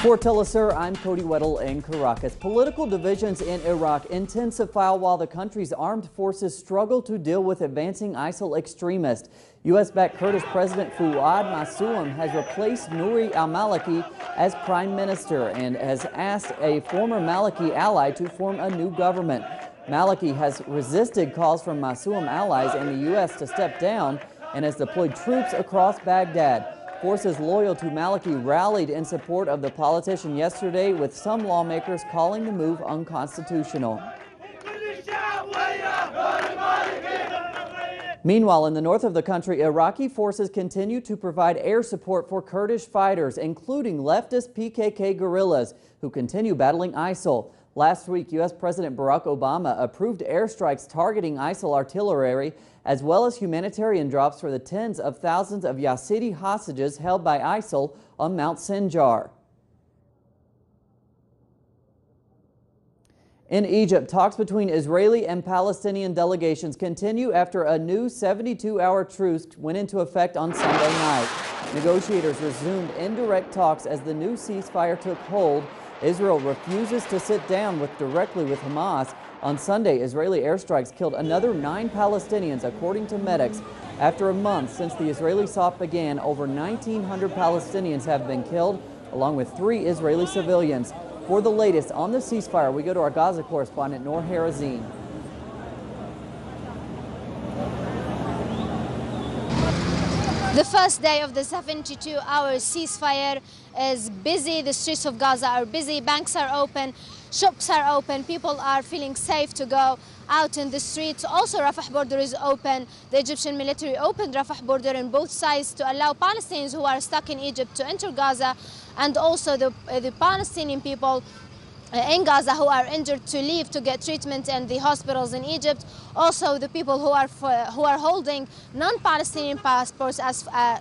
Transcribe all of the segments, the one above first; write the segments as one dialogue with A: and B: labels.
A: For Telesur, I'm Cody Weddle in Caracas. Political divisions in Iraq intensify while the country's armed forces struggle to deal with advancing ISIL extremists. U.S.-backed Kurdish President Fuad Massoum has replaced Nouri al-Maliki as prime minister and has asked a former Maliki ally to form a new government. Maliki has resisted calls from Massoum allies and the U.S. to step down and has deployed troops across Baghdad. Forces loyal to Maliki rallied in support of the politician yesterday, with some lawmakers calling the move unconstitutional. Meanwhile, in the north of the country, Iraqi forces continue to provide air support for Kurdish fighters, including leftist PKK guerrillas, who continue battling ISIL. Last week, U.S. President Barack Obama approved airstrikes targeting ISIL artillery, as well as humanitarian drops for the tens of thousands of Yazidi hostages held by ISIL on Mount Sinjar. In Egypt, talks between Israeli and Palestinian delegations continue after a new 72-hour truce went into effect on Sunday night. Negotiators resumed indirect talks as the new ceasefire took hold. Israel refuses to sit down directly with Hamas. On Sunday, Israeli airstrikes killed another 9 Palestinians, according to medics. After a month since the Israeli assault began, over 1,900 Palestinians have been killed, along with 3 Israeli civilians. For the latest on the ceasefire, we go to our Gaza correspondent, Noor Harazin.
B: The first day of the 72-hour ceasefire is busy. The streets of Gaza are busy. Banks are open. Shops are open. People are feeling safe to go out in the streets. Also, Rafah border is open. The Egyptian military opened Rafah border on both sides to allow Palestinians who are stuck in Egypt to enter Gaza, and also the Palestinian people in Gaza who are injured to leave to get treatment in the hospitals in Egypt. Also, the people who are holding non-Palestinian passports,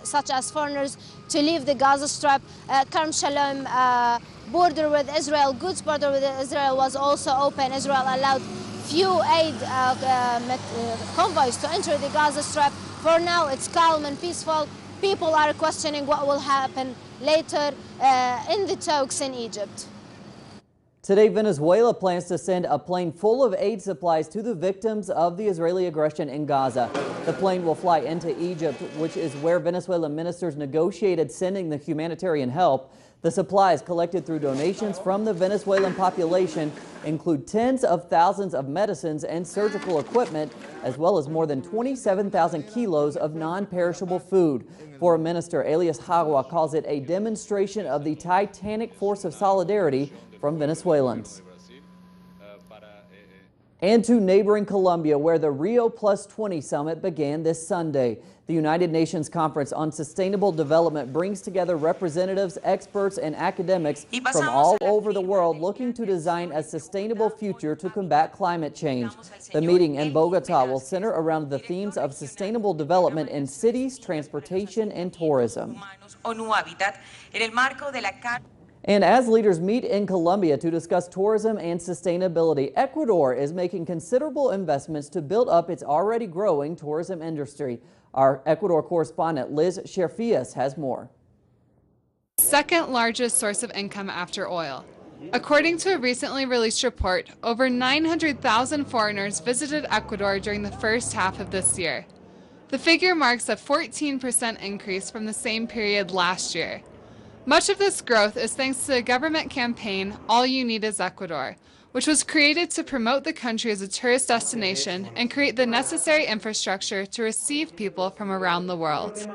B: such as foreigners, to leave the Gaza Strip. Kerem Shalom border with Israel, goods border with Israel, was also open. Israel allowed few aid convoys to enter the Gaza Strip. For now, it's calm and peaceful. People are questioning what will happen later in the talks in Egypt.
A: Today, Venezuela plans to send a plane full of aid supplies to the victims of the Israeli aggression in Gaza. The plane will fly into Egypt, which is where Venezuelan ministers negotiated sending the humanitarian help. The supplies, collected through donations from the Venezuelan population, include tens of thousands of medicines and surgical equipment, as well as more than 27,000 kilos of non-perishable food. Foreign Minister Elias Hagua calls it a demonstration of the titanic force of solidarity from Venezuelans. And to neighboring Colombia, where the Rio Plus 20 summit began this Sunday. The United Nations Conference on Sustainable Development brings together representatives, experts, and academics from all over the world looking to design a sustainable future to combat climate change. The meeting in Bogota will center around the themes of sustainable development in cities, transportation, and tourism. And as leaders meet in Colombia to discuss tourism and sustainability, Ecuador is making considerable investments to build up its already growing tourism industry. Our Ecuador correspondent Liz Sherfias has more.
C: Second largest source of income after oil. According to a recently released report, over 900,000 foreigners visited Ecuador during the first half of this year. The figure marks a 14% increase from the same period last year. Much of this growth is thanks to the government campaign, All You Need Is Ecuador, which was created to promote the country as a tourist destination and create the necessary infrastructure to receive people from around the world.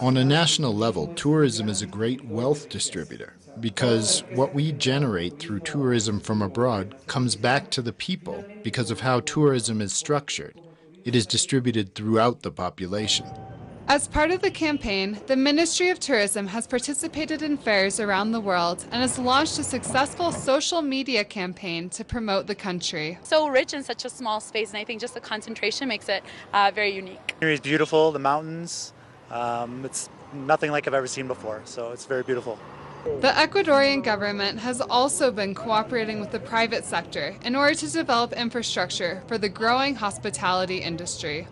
D: On a national level, tourism is a great wealth distributor because what we generate through tourism from abroad comes back to the people because of how tourism is structured. It is distributed throughout the population.
C: As part of the campaign, the Ministry of Tourism has participated in fairs around the world and has launched a successful social media campaign to promote the country.
E: So rich in such a small space, and I think just the concentration makes it very unique.
F: It's beautiful, the mountains, it's nothing like I've ever seen before, so it's very beautiful.
C: The Ecuadorian government has also been cooperating with the private sector in order to develop infrastructure for the growing hospitality industry.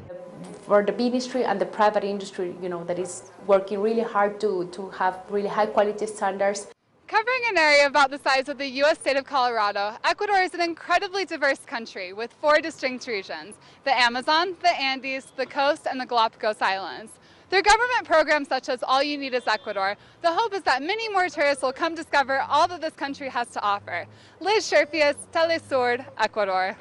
G: For the ministry and the private industry, that is working really hard to have really high quality standards.
C: Covering an area about the size of the U.S. state of Colorado, Ecuador is an incredibly diverse country with 4 distinct regions: the Amazon, the Andes, the coast, and the Galapagos Islands. Through government programs such as All You Need is Ecuador, the hope is that many more tourists will come discover all that this country has to offer. Liz Sherfius, Telesur, Ecuador.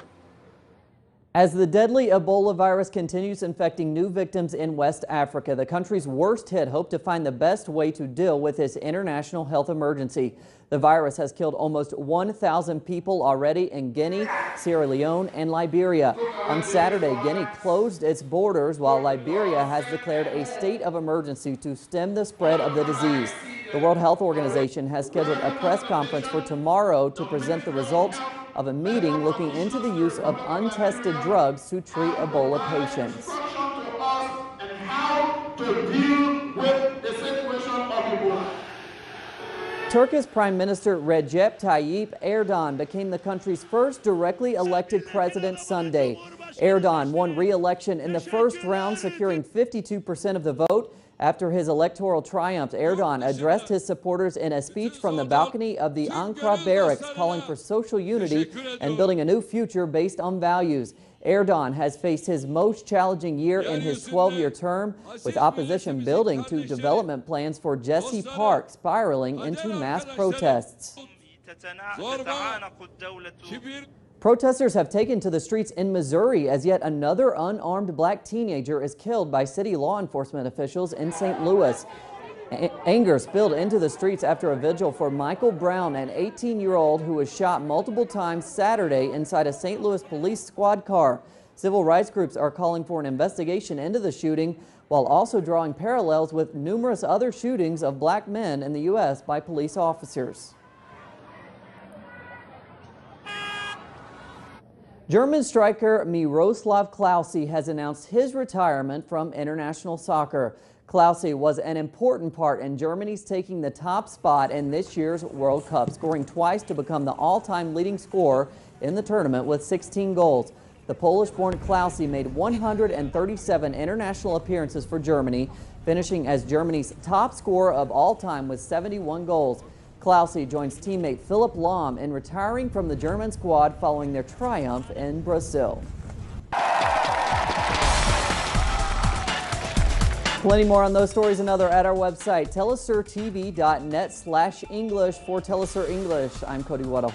A: As the deadly Ebola virus continues infecting new victims in West Africa, the country's worst hit hope to find the best way to deal with this international health emergency. The virus has killed almost 1,000 people already in Guinea, Sierra Leone, and Liberia. On Saturday, Guinea closed its borders while Liberia has declared a state of emergency to stem the spread of the disease. The World Health Organization has scheduled a press conference for tomorrow to present the results of a meeting looking into the use of untested drugs to treat Ebola patients. Turkish Prime Minister Recep Tayyip Erdogan became the country's first directly elected president Sunday. Erdogan won re-election in the first round, securing 52% of the vote. After his electoral triumph, Erdogan addressed his supporters in a speech from the balcony of the Ankara barracks, calling for social unity and building a new future based on values. Erdogan has faced his most challenging year in his 12-year term, with opposition building to development plans for Jesse Park spiraling into mass protests. Protesters have taken to the streets in Missouri as yet another unarmed black teenager is killed by city law enforcement officials in St. Louis. Anger spilled into the streets after a vigil for Michael Brown, an 18-year-old who was shot multiple times Saturday inside a St. Louis police squad car. Civil rights groups are calling for an investigation into the shooting, while also drawing parallels with numerous other shootings of black men in the U.S. by police officers. German striker Miroslav Klose has announced his retirement from international soccer. Klose was an important part in Germany's taking the top spot in this year's World Cup, scoring twice to become the all-time leading scorer in the tournament with 16 goals. The Polish-born Klose made 137 international appearances for Germany, finishing as Germany's top scorer of all time with 71 goals. Klose joins teammate Philipp Lahm in retiring from the German squad following their triumph in Brazil. Plenty more on those stories and other at our website, telesurtv.net/English. For Telesur English, I'm Cody Weddle.